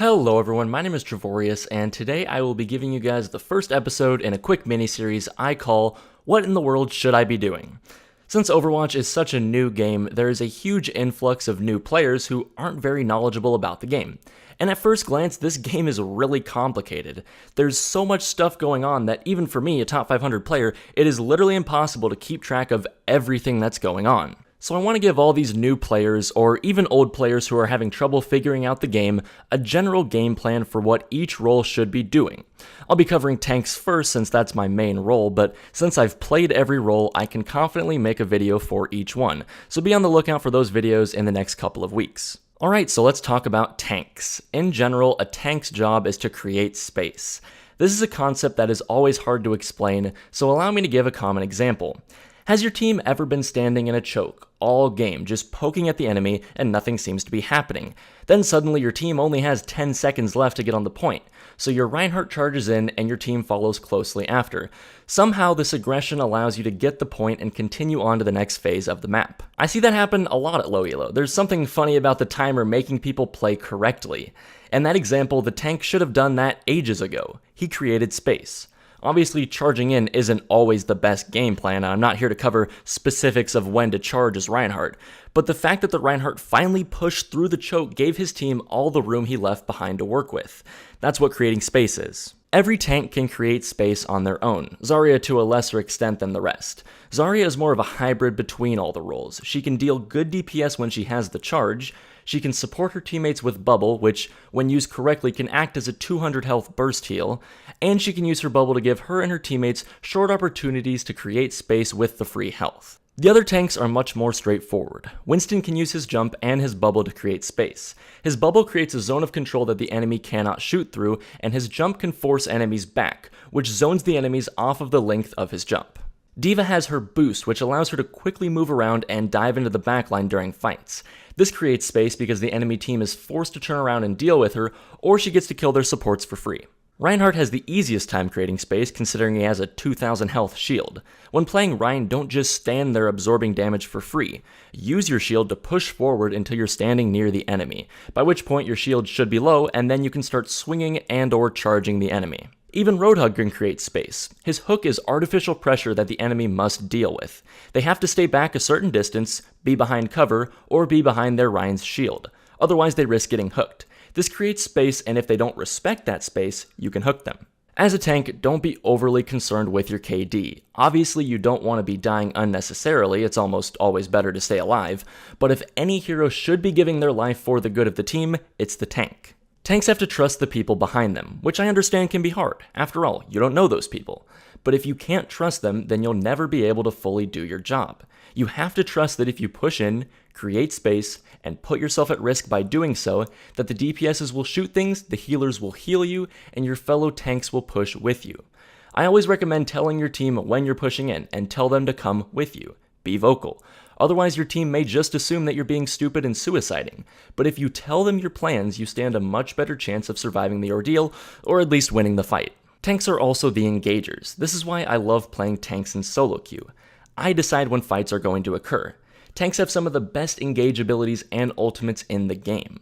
Hello everyone, my name is Trevorius, and today I will be giving you guys the first episode in a quick mini-series I call, What in the World Should I Be Doing? Since Overwatch is such a new game, there is a huge influx of new players who aren't very knowledgeable about the game. And at first glance, this game is really complicated. There's so much stuff going on that even for me, a top 500 player, it is literally impossible to keep track of everything that's going on. So I want to give all these new players, or even old players who are having trouble figuring out the game, a general game plan for what each role should be doing. I'll be covering tanks first since that's my main role, but since I've played every role, I can confidently make a video for each one, so be on the lookout for those videos in the next couple of weeks. Alright, so let's talk about tanks. In general, a tank's job is to create space. This is a concept that is always hard to explain, so allow me to give a common example. Has your team ever been standing in a choke all game, just poking at the enemy and nothing seems to be happening? Then suddenly your team only has 10 seconds left to get on the point, so your Reinhardt charges in and your team follows closely after. Somehow this aggression allows you to get the point and continue on to the next phase of the map. I see that happen a lot at low elo. There's something funny about the timer making people play correctly. In that example, the tank should have done that ages ago. He created space. Obviously, charging in isn't always the best game plan, and I'm not here to cover specifics of when to charge as Reinhardt, but the fact that the Reinhardt finally pushed through the choke gave his team all the room he left behind to work with. That's what creating space is. Every tank can create space on their own, Zarya to a lesser extent than the rest. Zarya is more of a hybrid between all the roles. She can deal good DPS when she has the charge, she can support her teammates with bubble, which, when used correctly, can act as a 200 health burst heal, and she can use her bubble to give her and her teammates short opportunities to create space with the free health. The other tanks are much more straightforward. Winston can use his jump and his bubble to create space. His bubble creates a zone of control that the enemy cannot shoot through, and his jump can force enemies back, which zones the enemies off of the length of his jump. D.Va has her boost, which allows her to quickly move around and dive into the backline during fights. This creates space because the enemy team is forced to turn around and deal with her, or she gets to kill their supports for free. Reinhardt has the easiest time creating space considering he has a 2000 health shield. When playing Rein, don't just stand there absorbing damage for free. Use your shield to push forward until you're standing near the enemy, by which point your shield should be low and then you can start swinging and or charging the enemy. Even Roadhog can create space. His hook is artificial pressure that the enemy must deal with. They have to stay back a certain distance, be behind cover, or be behind their Rein's shield. Otherwise they risk getting hooked. This creates space, and if they don't respect that space, you can hook them. As a tank, don't be overly concerned with your KD. Obviously you don't want to be dying unnecessarily, it's almost always better to stay alive, but if any hero should be giving their life for the good of the team, it's the tank. Tanks have to trust the people behind them, which I understand can be hard. After all, you don't know those people. But if you can't trust them, then you'll never be able to fully do your job. You have to trust that if you push in, create space, and put yourself at risk by doing so, that the DPSs will shoot things, the healers will heal you, and your fellow tanks will push with you. I always recommend telling your team when you're pushing in, and tell them to come with you. Be vocal. Otherwise, your team may just assume that you're being stupid and suiciding. But if you tell them your plans, you stand a much better chance of surviving the ordeal, or at least winning the fight. Tanks are also the engagers. This is why I love playing tanks in solo queue. I decide when fights are going to occur. Tanks have some of the best engage abilities and ultimates in the game.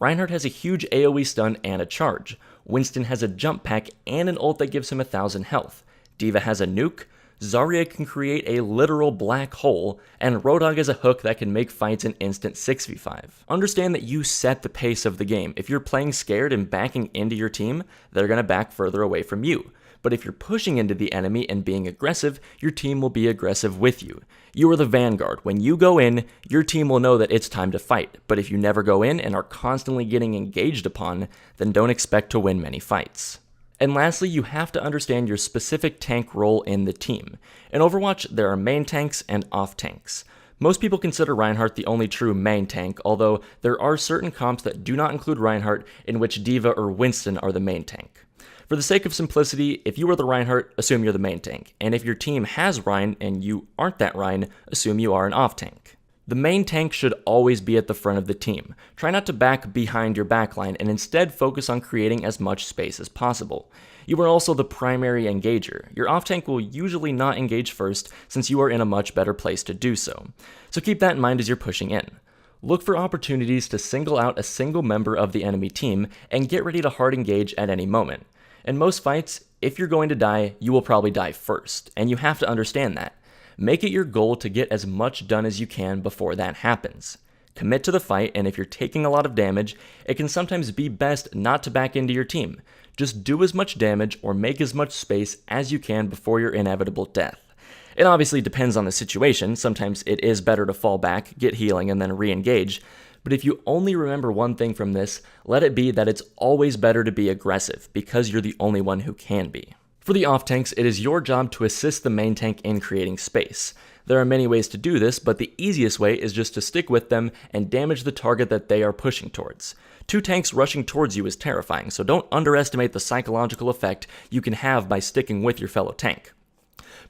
Reinhardt has a huge AoE stun and a charge. Winston has a jump pack and an ult that gives him 1000 health. D.Va has a nuke. Zarya can create a literal black hole, and Roadhog has a hook that can make fights an instant 6v5. Understand that you set the pace of the game. If you're playing scared and backing into your team, they're going to back further away from you. But if you're pushing into the enemy and being aggressive, your team will be aggressive with you. You are the vanguard. When you go in, your team will know that it's time to fight. But if you never go in and are constantly getting engaged upon, then don't expect to win many fights. And lastly, you have to understand your specific tank role in the team. In Overwatch, there are main tanks and off tanks. Most people consider Reinhardt the only true main tank, although there are certain comps that do not include Reinhardt in which D.Va or Winston are the main tank. For the sake of simplicity, if you are the Reinhardt, assume you're the main tank, and if your team has Rein and you aren't that Rein, assume you are an off tank. The main tank should always be at the front of the team. Try not to back behind your backline and instead focus on creating as much space as possible. You are also the primary engager. Your off tank will usually not engage first since you are in a much better place to do so. So keep that in mind as you're pushing in. Look for opportunities to single out a single member of the enemy team and get ready to hard engage at any moment. In most fights, if you're going to die, you will probably die first, and you have to understand that. Make it your goal to get as much done as you can before that happens. Commit to the fight, and if you're taking a lot of damage, it can sometimes be best not to back into your team. Just do as much damage or make as much space as you can before your inevitable death. It obviously depends on the situation. Sometimes it is better to fall back, get healing, and then re-engage. But if you only remember one thing from this, let it be that it's always better to be aggressive, because you're the only one who can be. For the off tanks, it is your job to assist the main tank in creating space. There are many ways to do this, but the easiest way is just to stick with them and damage the target that they are pushing towards. 2 tanks rushing towards you is terrifying, so don't underestimate the psychological effect you can have by sticking with your fellow tank.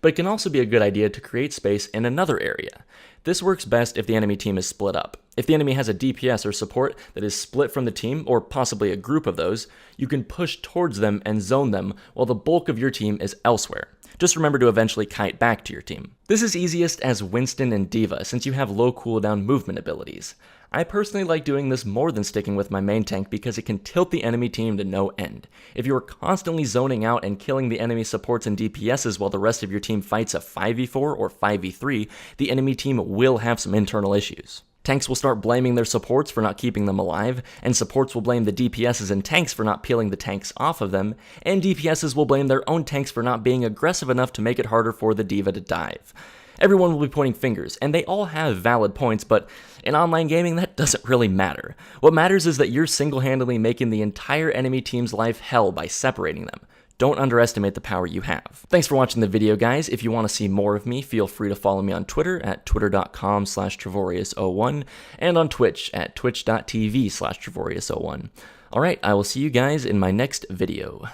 But it can also be a good idea to create space in another area. This works best if the enemy team is split up. If the enemy has a DPS or support that is split from the team, or possibly a group of those, you can push towards them and zone them while the bulk of your team is elsewhere. Just remember to eventually kite back to your team. This is easiest as Winston and D.Va, since you have low cooldown movement abilities. I personally like doing this more than sticking with my main tank because it can tilt the enemy team to no end. If you are constantly zoning out and killing the enemy supports and DPSs while the rest of your team fights a 5v4 or 5v3, the enemy team will have some internal issues. Tanks will start blaming their supports for not keeping them alive, and supports will blame the DPSs and tanks for not peeling the tanks off of them, and DPSs will blame their own tanks for not being aggressive enough to make it harder for the D.Va to dive. Everyone will be pointing fingers, and they all have valid points, but in online gaming, that doesn't really matter. What matters is that you're single-handedly making the entire enemy team's life hell by separating them. Don't underestimate the power you have. Thanks for watching the video, guys. If you want to see more of me, feel free to follow me on Twitter at twitter.com/Trevorius01 and on Twitch at twitch.tv/Trevorius01. Alright, I will see you guys in my next video.